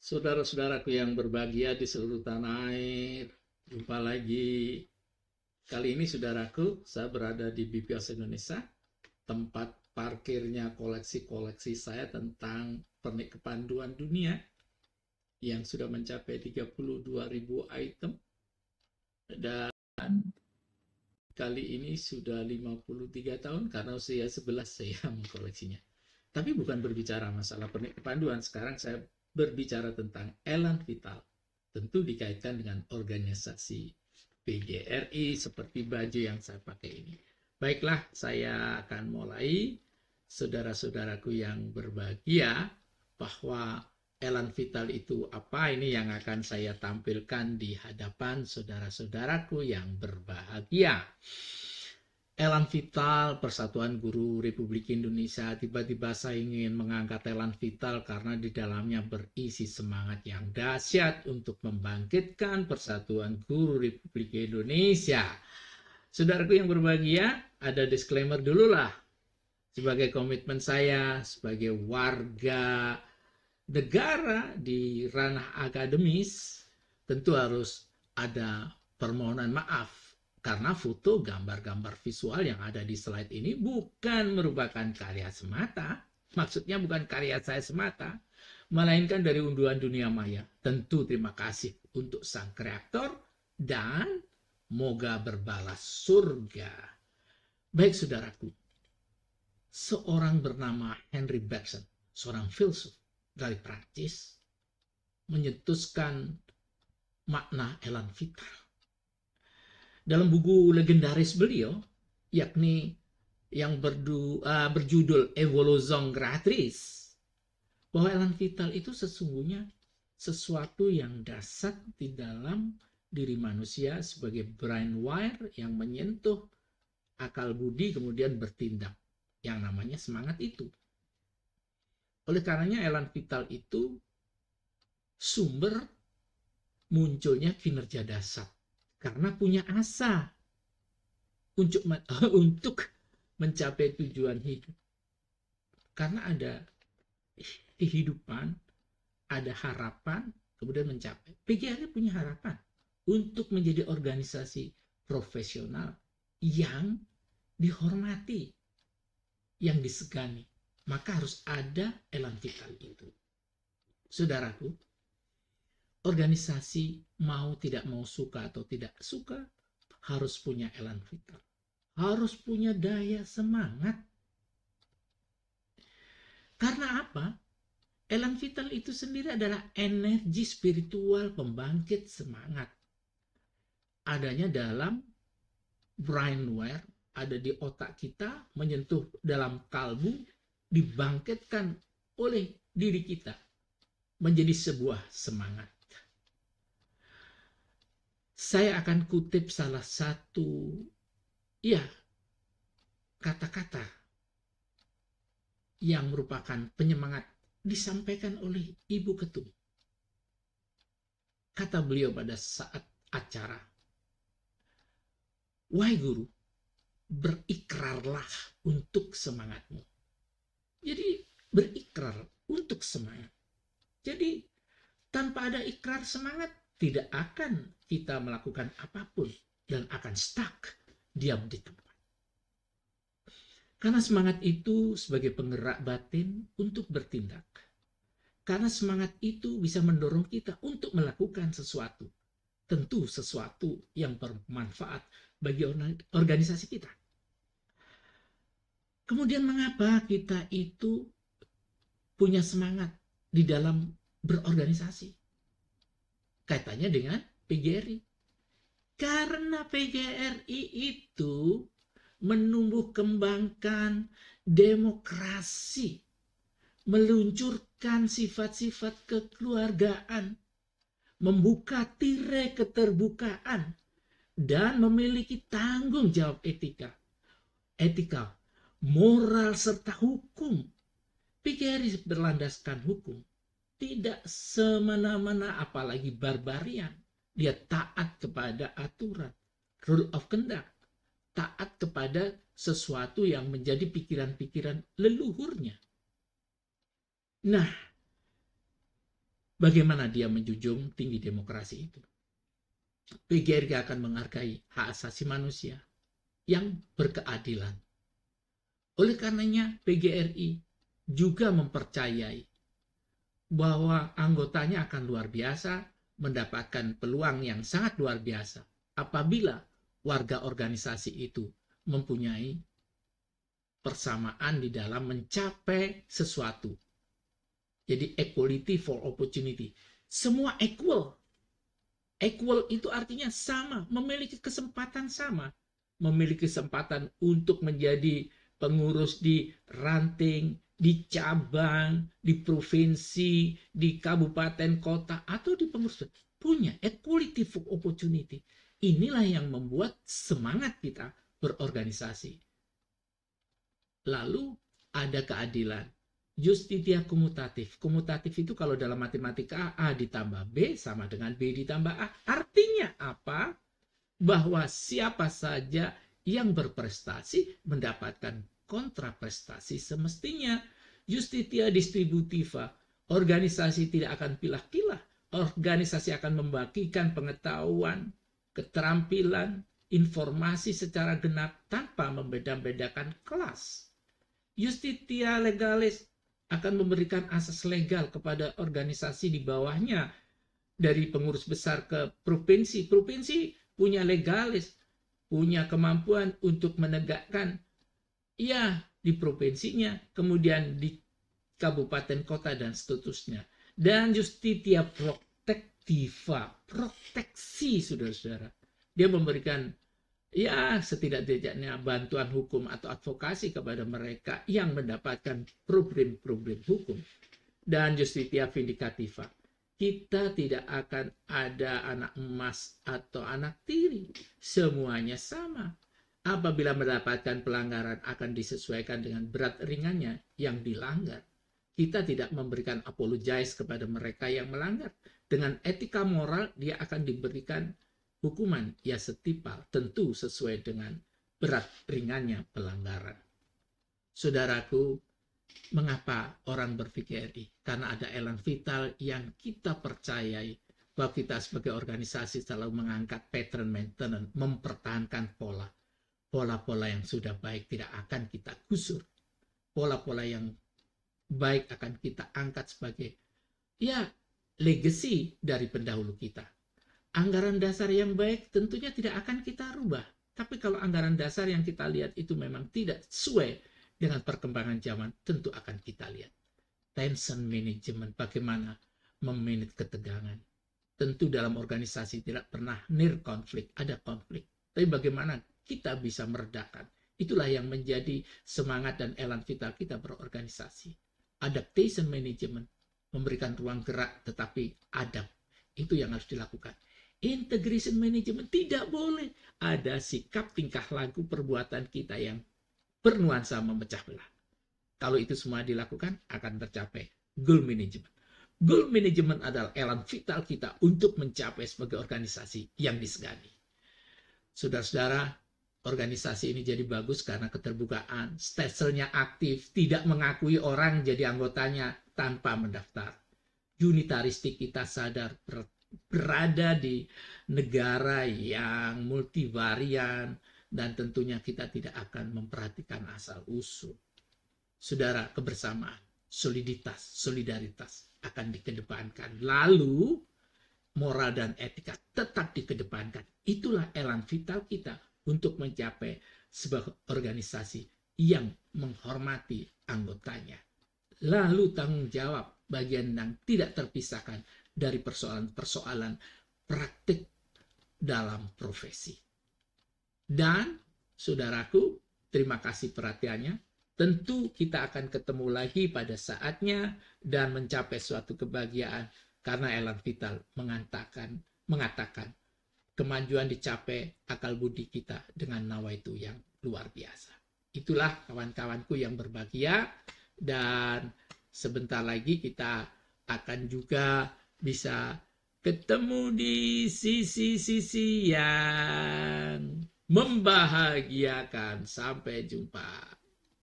Saudara-saudaraku yang berbahagia di seluruh tanah air, jumpa lagi. Kali ini saudaraku, saya berada di BPOS Indonesia, tempat parkirnya koleksi-koleksi saya tentang pernik kepanduan dunia yang sudah mencapai 32.000 item. Dan kali ini sudah 53 tahun karena usia 11 saya mengkoleksinya. Tapi bukan berbicara masalah pernik kepanduan, sekarang saya berbicara tentang Elan Vital. Tentu dikaitkan dengan organisasi PGRI seperti baju yang saya pakai ini. Baiklah, saya akan mulai. Saudara-saudaraku yang berbahagia, bahwa Elan Vital itu apa, ini yang akan saya tampilkan di hadapan saudara-saudaraku yang berbahagia. Elan Vital, Persatuan Guru Republik Indonesia. Tiba-tiba saya ingin mengangkat Elan Vital karena di dalamnya berisi semangat yang dahsyat untuk membangkitkan Persatuan Guru Republik Indonesia. Saudaraku yang berbahagia, ada disclaimer dulu lah. Sebagai komitmen saya sebagai warga negara di ranah akademis, tentu harus ada permohonan maaf karena foto, gambar-gambar visual yang ada di slide ini bukan merupakan karya semata. Maksudnya bukan karya saya semata, melainkan dari unduhan dunia maya. Tentu terima kasih untuk sang kreator dan moga berbalas surga. Baik saudaraku, seorang bernama Henry Bergson, seorang filsuf dari Prancis, menyetuskan makna Elan Vital dalam buku legendaris beliau, yakni yang berjudul Evolution Gratis, bahwa Elan Vital itu sesungguhnya sesuatu yang dasar di dalam diri manusia sebagai brain wire yang menyentuh akal budi kemudian bertindak, yang namanya semangat itu. Oleh karenanya Elan Vital itu sumber munculnya kinerja dasar karena punya asa untuk mencapai tujuan hidup. Karena ada kehidupan, ada harapan, kemudian mencapai. PGRI punya harapan untuk menjadi organisasi profesional yang dihormati, yang disegani. Maka harus ada Elan Vital itu. Saudaraku, organisasi mau tidak mau, suka atau tidak suka, harus punya Elan Vital. Harus punya daya semangat. Karena apa? Elan Vital itu sendiri adalah energi spiritual pembangkit semangat. Adanya dalam brainware, ada di otak kita, menyentuh dalam kalbu, dibangkitkan oleh diri kita menjadi sebuah semangat. Saya akan kutip salah satu kata-kata yang merupakan penyemangat disampaikan oleh Ibu Ketum. Kata beliau pada saat acara, "Wahai guru, berikrarlah untuk semangatmu." Jadi berikrar untuk semangat. Jadi tanpa ada ikrar semangat, tidak akan kita melakukan apapun dan akan stuck, diam di tempat. Karena semangat itu sebagai penggerak batin untuk bertindak. Karena semangat itu bisa mendorong kita untuk melakukan sesuatu. Tentu sesuatu yang bermanfaat bagi organisasi kita. Kemudian mengapa kita itu punya semangat di dalam berorganisasi? Kaitannya dengan PGRI. Karena PGRI itu menumbuh kembangkan demokrasi, meluncurkan sifat-sifat kekeluargaan, membuka tirai keterbukaan, dan memiliki tanggung jawab etika, moral, serta hukum. PGRI berlandaskan hukum, tidak semena-mena apalagi barbarian. Dia taat kepada aturan, rule of conduct, taat kepada sesuatu yang menjadi pikiran-pikiran leluhurnya. Nah, bagaimana dia menjunjung tinggi demokrasi itu. PGRI akan menghargai hak asasi manusia yang berkeadilan. Oleh karenanya PGRI juga mempercayai bahwa anggotanya akan luar biasa, mendapatkan peluang yang sangat luar biasa apabila warga organisasi itu mempunyai persamaan di dalam mencapai sesuatu. Jadi equality for opportunity. Semua equal. Equal itu artinya sama, memiliki kesempatan sama. Memiliki kesempatan untuk menjadi pengurus di ranting, di cabang, di provinsi, di kabupaten, kota, atau di pengurus. Punya equality for opportunity. Inilah yang membuat semangat kita berorganisasi. Lalu ada keadilan. Justitia komutatif. Komutatif itu kalau dalam matematika A ditambah B sama dengan B ditambah A. Artinya apa? Bahwa siapa saja yang berprestasi mendapatkan kontraprestasi semestinya. Justitia distributiva. Organisasi tidak akan pilah-pilah. Organisasi akan membagikan pengetahuan, keterampilan, informasi secara genap tanpa membeda-bedakan kelas. Justitia legalis akan memberikan asas legal kepada organisasi di bawahnya, dari pengurus besar ke provinsi. Provinsi punya legalis, punya kemampuan untuk menegakkan ya di provinsinya, kemudian di kabupaten kota dan seterusnya. Dan justitia protektiva, proteksi saudara-saudara. Dia memberikan ya setidak-tidaknya bantuan hukum atau advokasi kepada mereka yang mendapatkan problem-problem hukum. Dan justitia vindikativa. Kita tidak akan ada anak emas atau anak tiri. Semuanya sama. Apabila mendapatkan pelanggaran akan disesuaikan dengan berat ringannya yang dilanggar. Kita tidak memberikan apologize kepada mereka yang melanggar. Dengan etika moral dia akan diberikan hukuman ya setimpal, tentu sesuai dengan berat ringannya pelanggaran. Saudaraku, mengapa orang ber-PGRI? Karena ada elan vital yang kita percayai bahwa kita sebagai organisasi selalu mengangkat pattern maintenance, mempertahankan pola-pola yang sudah baik tidak akan kita gusur. Pola-pola yang baik akan kita angkat sebagai ya legacy dari pendahulu kita. Anggaran dasar yang baik tentunya tidak akan kita rubah. Tapi kalau anggaran dasar yang kita lihat itu memang tidak sesuai dengan perkembangan zaman, tentu akan kita lihat. Tension management, bagaimana memanage ketegangan. Tentu dalam organisasi tidak pernah near konflik, ada konflik. Tapi bagaimana kita bisa meredakan. Itulah yang menjadi semangat dan elan vital kita berorganisasi. Adaptation management, memberikan ruang gerak tetapi adab. Itu yang harus dilakukan. Integration management, tidak boleh ada sikap, tingkah laku, perbuatan kita yang bernuansa memecah belah. Kalau itu semua dilakukan, akan tercapai goal management. Goal management adalah elan vital kita untuk mencapai sebagai organisasi yang disegani. Saudara-saudara, organisasi ini jadi bagus karena keterbukaan, statelnya aktif, tidak mengakui orang jadi anggotanya tanpa mendaftar. Unitaristik kita sadar berada di negara yang multivarian dan tentunya kita tidak akan memperhatikan asal-usul. Saudara, kebersamaan, soliditas, solidaritas akan dikedepankan. Lalu moral dan etika tetap dikedepankan. Itulah elan vital kita untuk mencapai sebuah organisasi yang menghormati anggotanya. Lalu tanggung jawab bagian yang tidak terpisahkan dari persoalan-persoalan praktik dalam profesi. Dan saudaraku, terima kasih perhatiannya. Tentu kita akan ketemu lagi pada saatnya dan mencapai suatu kebahagiaan karena elan vital mengatakan kemajuan dicapai akal budi kita dengan nawaitu yang luar biasa. Itulah kawan-kawanku yang berbahagia, dan sebentar lagi kita akan juga bisa ketemu di sisi-sisi yang membahagiakan. Sampai jumpa.